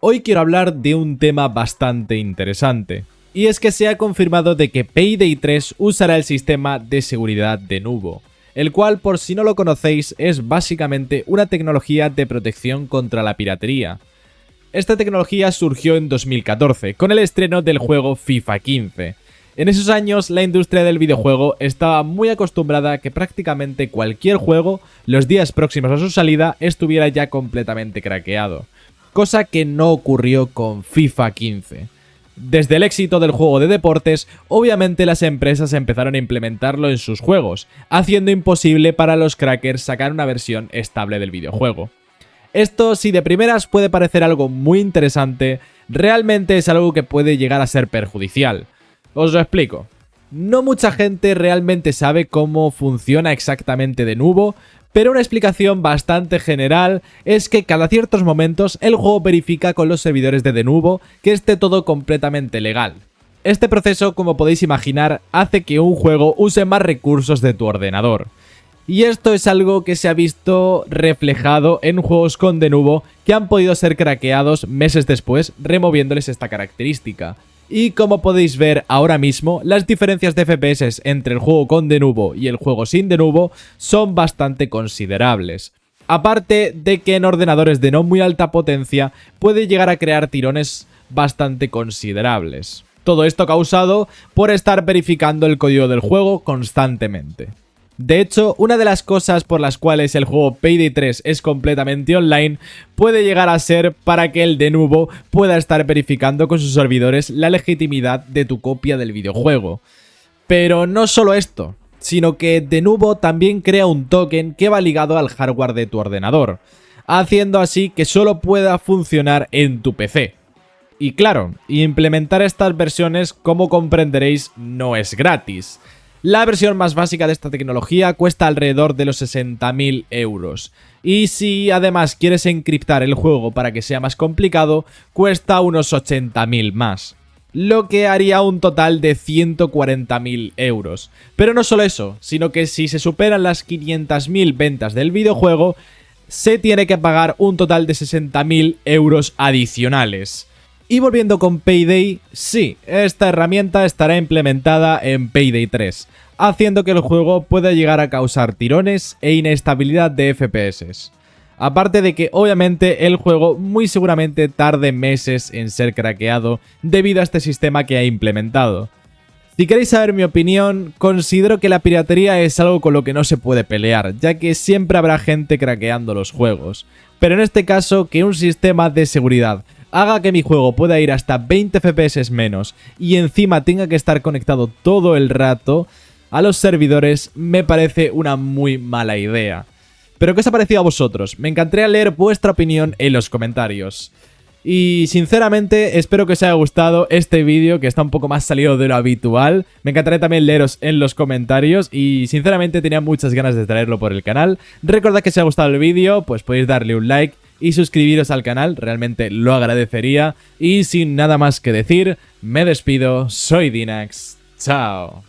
Hoy quiero hablar de un tema bastante interesante, y es que se ha confirmado de que Payday 3 usará el sistema de seguridad Denuvo, el cual, por si no lo conocéis, es básicamente una tecnología de protección contra la piratería. Esta tecnología surgió en 2014, con el estreno del juego FIFA 15. En esos años, la industria del videojuego estaba muy acostumbrada a que prácticamente cualquier juego, los días próximos a su salida, estuviera ya completamente craqueado. Cosa que no ocurrió con FIFA 15. Desde el éxito del juego de deportes, obviamente las empresas empezaron a implementarlo en sus juegos, haciendo imposible para los crackers sacar una versión estable del videojuego. Esto, si de primeras puede parecer algo muy interesante, realmente es algo que puede llegar a ser perjudicial. Os lo explico. No mucha gente realmente sabe cómo funciona exactamente Denuvo, pero una explicación bastante general es que cada ciertos momentos el juego verifica con los servidores de Denuvo que esté todo completamente legal. Este proceso, como podéis imaginar, hace que un juego use más recursos de tu ordenador. Y esto es algo que se ha visto reflejado en juegos con Denuvo que han podido ser craqueados meses después, removiéndoles esta característica. Y como podéis ver ahora mismo, las diferencias de FPS entre el juego con Denuvo y el juego sin Denuvo son bastante considerables. Aparte de que en ordenadores de no muy alta potencia puede llegar a crear tirones bastante considerables. Todo esto causado por estar verificando el código del juego constantemente. De hecho, una de las cosas por las cuales el juego Payday 3 es completamente online puede llegar a ser para que el Denuvo pueda estar verificando con sus servidores la legitimidad de tu copia del videojuego. Pero no solo esto, sino que Denuvo también crea un token que va ligado al hardware de tu ordenador, haciendo así que solo pueda funcionar en tu PC. Y claro, implementar estas versiones, como comprenderéis, no es gratis. La versión más básica de esta tecnología cuesta alrededor de los 60.000 euros. Y si además quieres encriptar el juego para que sea más complicado, cuesta unos 80.000 más. Lo que haría un total de 140.000 euros. Pero no solo eso, sino que si se superan las 500.000 ventas del videojuego, se tiene que pagar un total de 60.000 euros adicionales. Y volviendo con Payday, sí, esta herramienta estará implementada en Payday 3, haciendo que el juego pueda llegar a causar tirones e inestabilidad de FPS. Aparte de que obviamente el juego muy seguramente tarde meses en ser craqueado debido a este sistema que ha implementado. Si queréis saber mi opinión, considero que la piratería es algo con lo que no se puede pelear, ya que siempre habrá gente craqueando los juegos. Pero en este caso, que un sistema de seguridad haga que mi juego pueda ir hasta 20 FPS menos y encima tenga que estar conectado todo el rato a los servidores, me parece una muy mala idea. ¿Pero qué os ha parecido a vosotros? Me encantaría leer vuestra opinión en los comentarios. Y sinceramente espero que os haya gustado este vídeo, que está un poco más salido de lo habitual. Me encantaría también leeros en los comentarios y sinceramente tenía muchas ganas de traerlo por el canal. Recordad que si os ha gustado el vídeo, pues podéis darle un like y suscribiros al canal, realmente lo agradecería. Y sin nada más que decir, me despido, soy Dinax, chao.